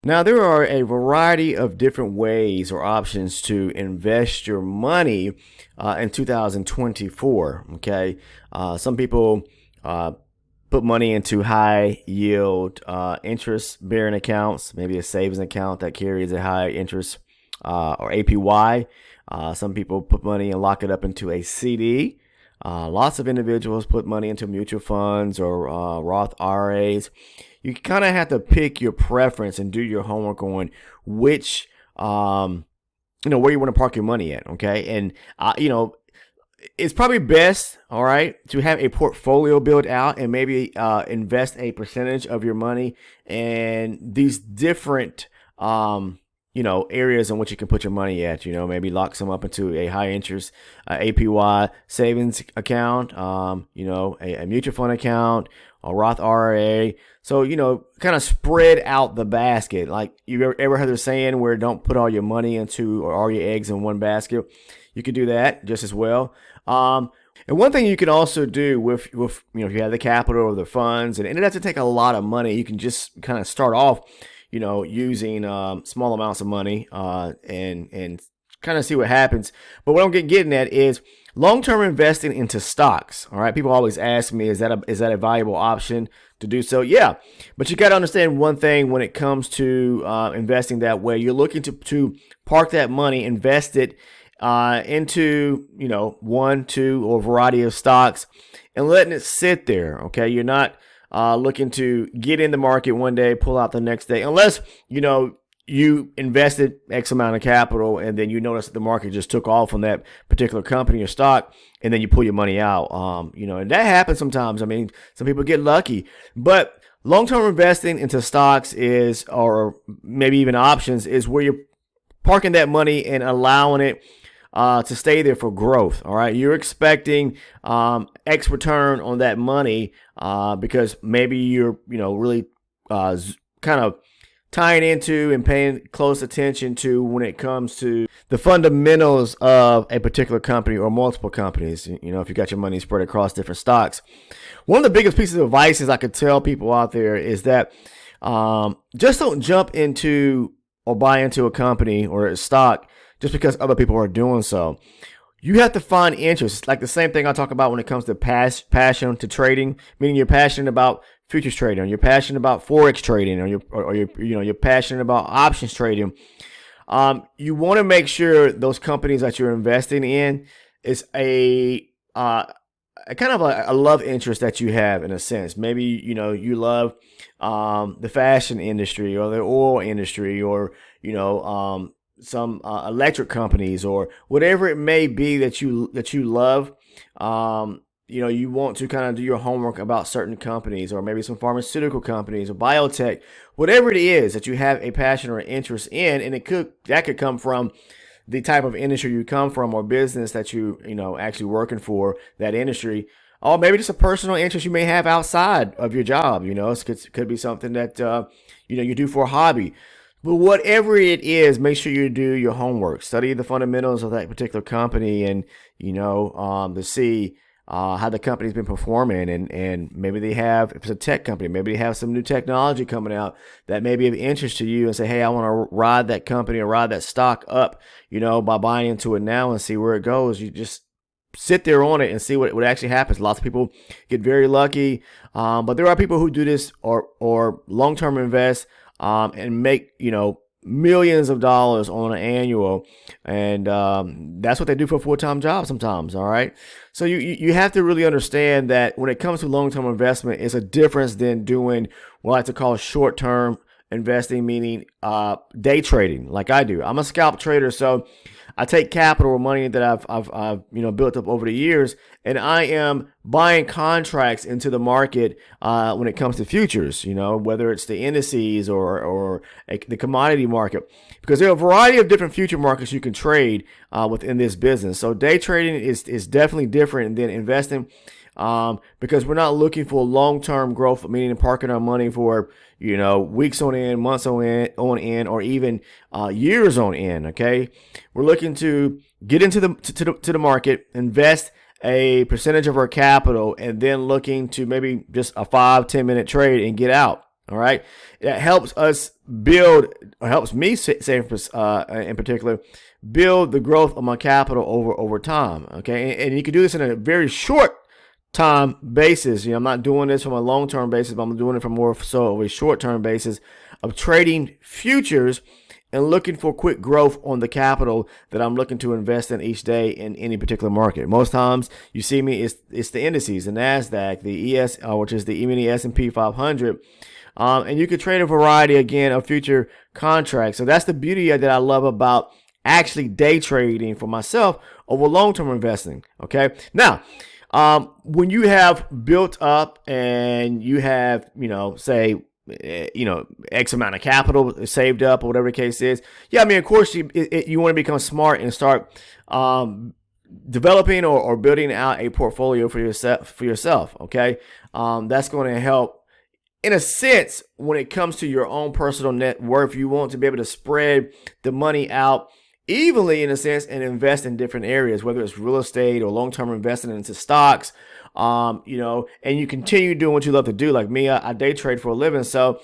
Now, there are a variety of different ways or options to invest your money in 2024. Okay. Some people put money into high yield interest bearing accounts, maybe a savings account that carries a high interest or APY. Some people put money and lock it up into a CD. Lots of individuals put money into mutual funds or Roth IRAs. You kind of have to pick your preference and do your homework on which, where you want to park your money at. Okay. And, it's probably best, all right, to have a portfolio built out and maybe invest a percentage of your money in these different, areas in which you can put your money at. Maybe lock some up into a high interest APY savings account, a mutual fund account, a Roth IRA. So, kind of spread out the basket. Like, you ever heard the saying where don't put all your money into or all your eggs in one basket? You could do that just as well. And one thing you can also do with if you have the capital or the funds, and it doesn't take a lot of money, you can just kind of start off, using small amounts of money and kind of see what happens. But what I'm getting at is long-term investing into stocks. All right, people always ask me, is that a valuable option to do so? Yeah, but you got to understand one thing when it comes to investing that way. You're looking to park that money, invest it into one, two, or a variety of stocks, and letting it sit there. Okay, you're not looking to get in the market one day, pull out the next day, unless you invested X amount of capital and then you notice that the market just took off on that particular company or stock, and then you pull your money out. And that happens sometimes. I mean, some people get lucky, but long-term investing into stocks or maybe even options, is where you're parking that money and allowing it to stay there for growth. All right. You're expecting X return on that money because maybe you're, really kind of tying into and paying close attention to when it comes to the fundamentals of a particular company or multiple companies. If you got your money spread across different stocks. One of the biggest pieces of advice I could tell people out there is that just don't jump into or buy into a company or a stock just because other people are doing so. You have to find interest. Like the same thing I talk about when it comes to passion to trading, meaning you're passionate about futures trading, or you're passionate about forex trading, or you're passionate about options trading. You want to make sure those companies that you're investing in is a kind of a love interest that you have, in a sense. Maybe you love the fashion industry or the oil industry, or some electric companies, or whatever it may be that you love. You want to kind of do your homework about certain companies, or maybe some pharmaceutical companies or biotech, whatever it is that you have a passion or interest in. And that could come from the type of industry you come from, or business that you actually working for that industry, or maybe just a personal interest you may have outside of your job. It could be something that you do for a hobby. But whatever it is, make sure you do your homework, study the fundamentals of that particular company, and to see how the company's been performing, and maybe they have, if it's a tech company, maybe they have some new technology coming out that may be of interest to you, and say, hey, I want to ride that company or ride that stock up, by buying into it now and see where it goes. You just sit there on it and see what actually happens. Lots of people get very lucky, but there are people who do this or long-term invest and make millions of dollars on an annual, and that's what they do for a full-time job sometimes. All right, so you have to really understand that when it comes to long-term investment, it's a difference than doing what I like to call short-term investing, meaning day trading, like I do. I'm a scalp trader, so I take capital or money that I've built up over the years, and I am buying contracts into the market when it comes to futures, whether it's the indices or the commodity market, because there are a variety of different future markets you can trade within this business. So day trading is definitely different than investing, because we're not looking for long-term growth, meaning parking our money for weeks on end, months on end, or even years on end. Okay, we're looking to get into the market, invest a percentage of our capital, and then looking to maybe just a 5-10 minute trade and get out. All right, that helps us build, or helps me say in particular, build the growth of my capital over time. Okay, and you can do this in a very short time basis. I'm not doing this from a long term basis, but I'm doing it from more so of a short term basis of trading futures and looking for quick growth on the capital that I'm looking to invest in each day in any particular market. Most times you see me, it's the indices, the NASDAQ, the which is the mini S&P 500. And you can trade a variety, again, of future contracts. So that's the beauty that I love about actually day trading for myself over long-term investing. Okay. Now, when you have built up and you have, say, X amount of capital saved up or whatever the case is. Yeah, I mean, of course, you want to become smart and start developing or building out a portfolio for yourself. Okay, that's going to help in a sense when it comes to your own personal net worth. You want to be able to spread the money out evenly in a sense and invest in different areas, whether it's real estate or long-term investing into stocks. And you continue doing what you love to do. Like me, I day trade for a living. So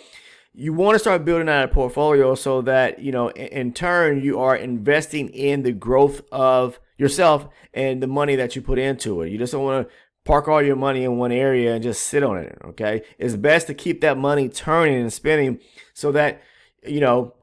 you want to start building out a portfolio so that, in turn, you are investing in the growth of yourself and the money that you put into it. You just don't want to park all your money in one area and just sit on it. Okay. It's best to keep that money turning and spinning so that,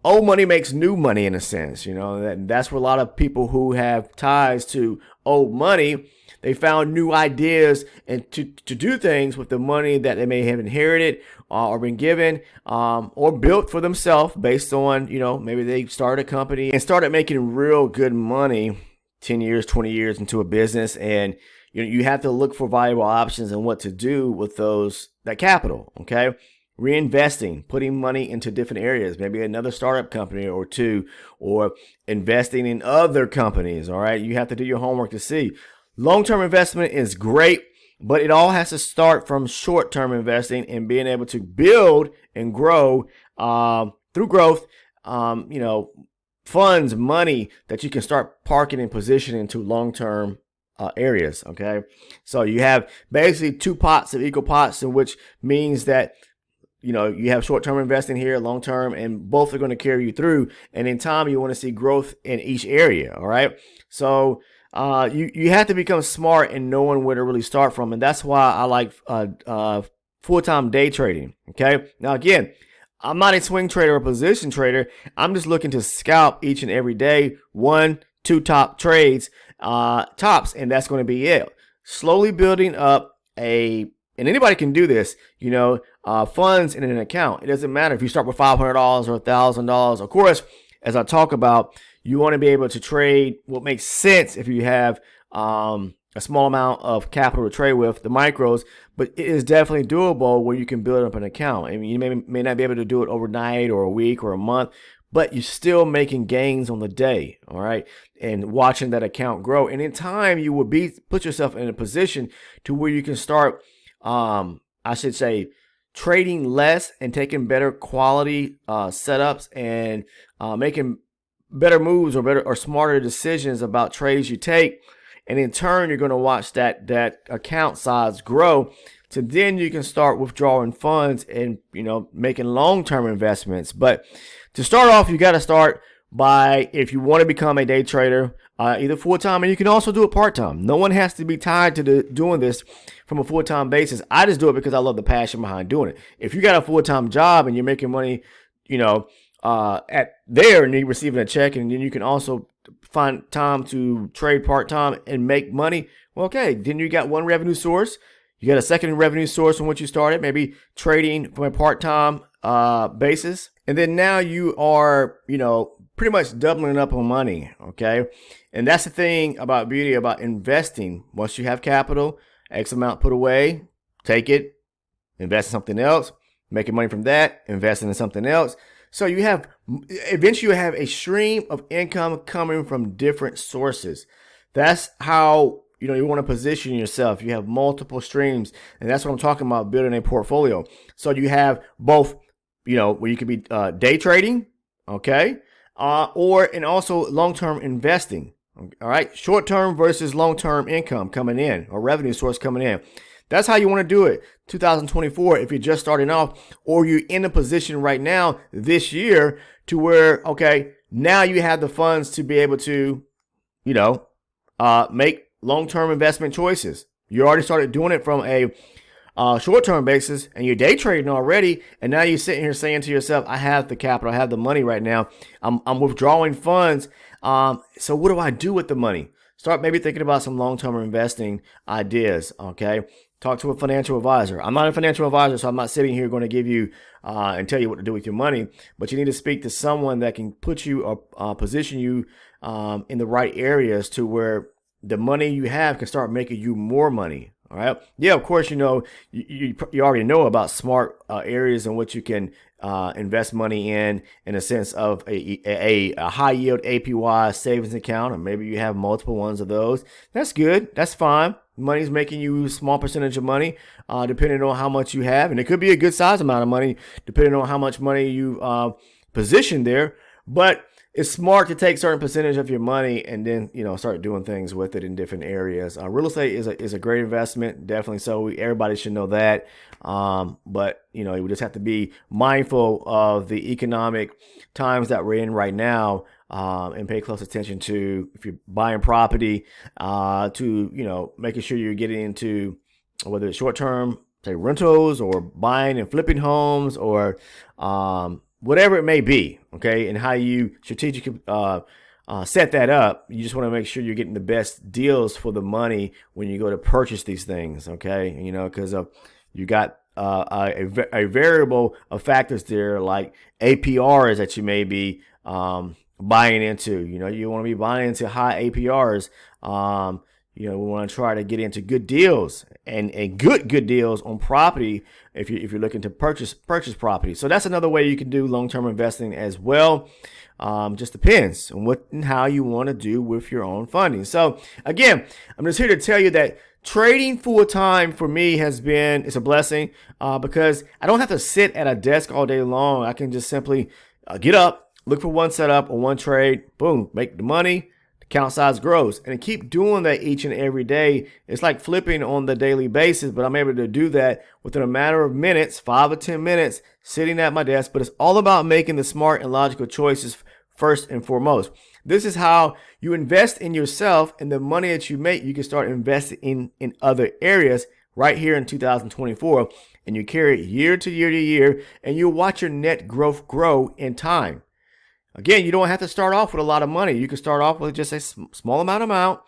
old money makes new money in a sense. That's where a lot of people who have ties to old money, they found new ideas and to do things with the money that they may have inherited or been given or built for themselves based on, maybe they started a company and started making real good money 10 years, 20 years into a business. And you have to look for valuable options and what to do with that capital. Okay. Reinvesting, putting money into different areas, maybe another startup company or two, or investing in other companies. All right. You have to do your homework to see. Long-term investment is great, but it all has to start from short-term investing and being able to build and grow through growth, funds, money that you can start parking and positioning to long-term areas. Okay. So you have basically two pots of equal pots, in which means that you have short-term investing here, long-term, and both are going to carry you through. And in time, you want to see growth in each area. All right. So you have to become smart in knowing where to really start from. And that's why I like full-time day trading. Okay. Now, again, I'm not a swing trader or position trader. I'm just looking to scalp each and every day, 1-2 top trades, tops, and that's going to be it. Slowly building up and anybody can do this, funds in an account. It doesn't matter if you start with $500 or $1,000. Of course, as I talk about, you want to be able to trade what makes sense if you have a small amount of capital to trade with, the micros, but it is definitely doable where you can build up an account. I mean, you may not be able to do it overnight or a week or a month, but you're still making gains on the day, all right, and watching that account grow. And in time, you will put yourself in a position to where you can start, I should say, trading less and taking better quality setups and making better moves or smarter decisions about trades you take. And in turn, you're going to watch that account size grow. So then you can start withdrawing funds and, making long-term investments. But to start off, you got to start by, if you want to become a day trader, either full-time, and you can also do it part-time. No one has to be tied to doing this from a full-time basis. I just do it because I love the passion behind doing it. If you got a full-time job and you're making money, at there and you're receiving a check, and then you can also find time to trade part-time and make money, well, okay, then you got one revenue source. You got a second revenue source from which you started, maybe trading from a part-time basis. And then now you are, pretty much doubling up on money, okay? And that's the thing about beauty about investing. Once you have capital, X amount put away, take it, invest in something else, making money from that, investing in something else. So eventually you have a stream of income coming from different sources. That's how, you want to position yourself. You have multiple streams, and that's what I'm talking about, building a portfolio. So you have both, where you could be day trading, okay, and also long-term investing. All right, short-term versus long-term income coming in or revenue source coming in. That's how you want to do it. 2024, if you're just starting off, or you're in a position right now this year to where, okay, now you have the funds to be able to, make long-term investment choices. You already started doing it from a short-term basis, and you're day trading already, and now you're sitting here saying to yourself, I have the capital, I have the money right now, I'm withdrawing funds, so what do I do with the money? Start maybe thinking about some long-term investing ideas, okay? Talk to a financial advisor. I'm not a financial advisor, so I'm not sitting here going to give you and tell you what to do with your money, but you need to speak to someone that can put you or position you in the right areas to where the money you have can start making you more money. All right. Yeah, of course, you already know about smart areas in which you can invest money in a sense of a high yield APY savings account, or maybe you have multiple ones of those. That's good. That's fine. Money's making you a small percentage of money, depending on how much you have. And it could be a good size amount of money, depending on how much money you position there. But it's smart to take certain percentage of your money and then, start doing things with it in different areas. Real estate is a great investment, definitely. So everybody should know that. But you just have to be mindful of the economic times that we're in right now, and pay close attention to, if you're buying property, to making sure you're getting into whether it's short-term, say rentals, or buying and flipping homes, or whatever it may be, okay, and how you strategically set that up. You just want to make sure you're getting the best deals for the money when you go to purchase these things, okay, because you got a variable of factors there, like APRs that you may be buying into. You want to be buying into high APRs. We want to try to get into good deals and good deals on property if you're looking to purchase property. So that's another way you can do long-term investing as well. Just depends on what and how you want to do with your own funding. So again, I'm just here to tell you that trading full time for me it's a blessing, because I don't have to sit at a desk all day long. I can just simply get up, look for one setup or one trade, boom, make the money. Account size grows, and keep doing that each and every day. It's like flipping on the daily basis, but I'm able to do that within a matter of minutes, 5 or 10 minutes, sitting at my desk. But it's all about making the smart and logical choices first and foremost. This is how you invest in yourself, and the money that you make, you can start investing in other areas right here in 2024, and you carry it year to year to year, and you'll watch your net growth grow in time. Again, you don't have to start off with a lot of money. You can start off with just a small amount,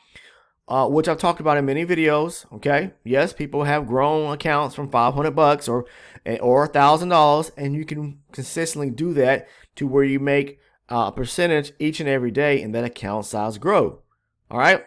which I've talked about in many videos. Okay, yes, people have grown accounts from $500 or $1,000, and you can consistently do that to where you make a percentage each and every day, and that account size grow. All right.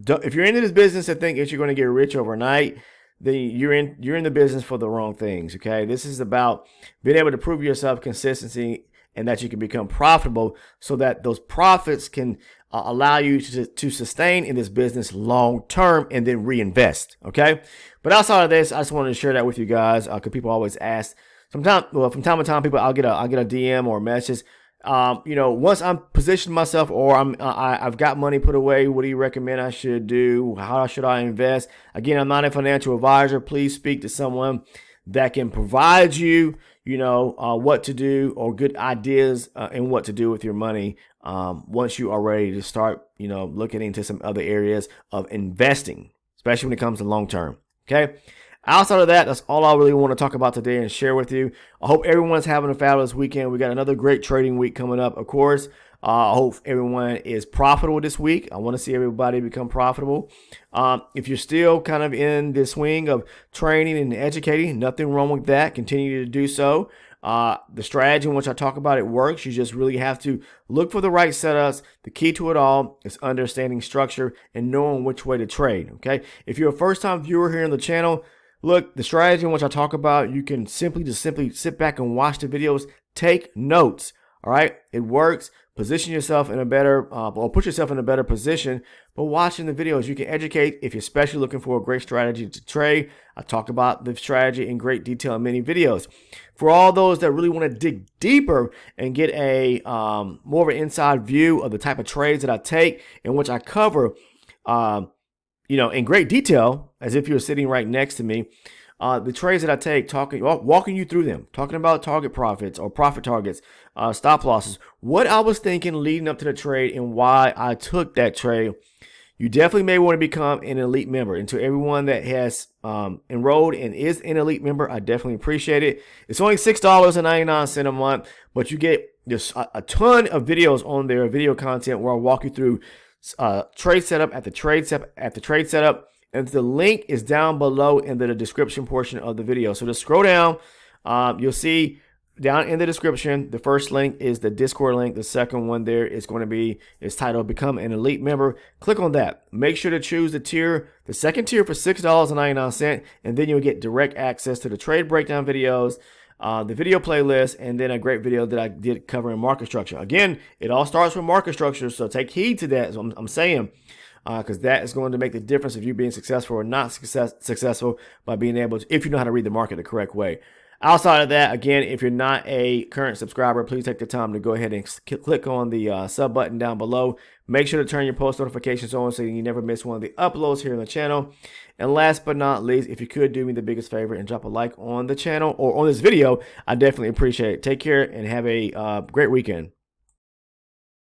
If you're into this business and think that you're going to get rich overnight, then you're in the business for the wrong things. Okay, this is about being able to prove yourself, consistency, and that you can become profitable, so that those profits can allow you to sustain in this business long term and then reinvest. Okay, but outside of this, I just wanted to share that with you guys, because people always ask. From time to time, people I'll get a DM or a message. Once I'm positioned myself, or I've got money put away, what do you recommend I should do? How should I invest? Again, I'm not a financial advisor. Please speak to someone that can provide you, what to do, or good ideas and what to do with your money once you are ready to start, looking into some other areas of investing, especially when it comes to long term. Okay. Outside of that, that's all I really want to talk about today and share with you. I hope everyone's having a fabulous weekend. We got another great trading week coming up, of course. I hope everyone is profitable this week. I want to see everybody become profitable. If you're still kind of in the swing of training and educating, nothing wrong with that. Continue to do so. The strategy in which I talk about, it works. You just really have to look for the right setups. The key to it all is understanding structure and knowing which way to trade. Okay. If you're a first-time viewer here on the channel, look, the strategy in which I talk about, you can simply sit back and watch the videos, take notes. All right. It works. Position yourself in a better, or put yourself in a better position. But watching the videos, you can educate. If you're especially looking for a great strategy to trade, I talk about the strategy in great detail in many videos. For all those that really want to dig deeper and get a more of an inside view of the type of trades that I take, in which I cover, in great detail, as if you're sitting right next to me, the trades that I take, walking you through them, talking about target profits or profit targets, stop losses, what I was thinking leading up to the trade and why I took that trade. You definitely may want to become an elite member. And to everyone that has enrolled and is an elite member, I definitely appreciate it. It's only $6.99 a month, but you get just a ton of videos on there, video content where I walk you through trade setup after trade setup. And the link is down below in the description portion of the video. So just scroll down. You'll see down in the description, the first link is the Discord link. The second one there is going to be, it's titled Become an Elite Member. Click on that. Make sure to choose the second tier for $6.99, and then you'll get direct access to the trade breakdown videos, the video playlist, and then a great video that I did covering market structure. Again, it all starts with market structure, so take heed to that, as I'm saying, because that is going to make the difference of you being successful or not successful by being able to, if you know how to read the market the correct way. Outside of that, again, if you're not a current subscriber, please take the time to go ahead and click on the sub button down below. Make sure to turn your post notifications on so you never miss one of the uploads here on the channel. And last but not least, if you could do me the biggest favor and drop a like on the channel or on this video, I definitely appreciate it. Take care and have a great weekend.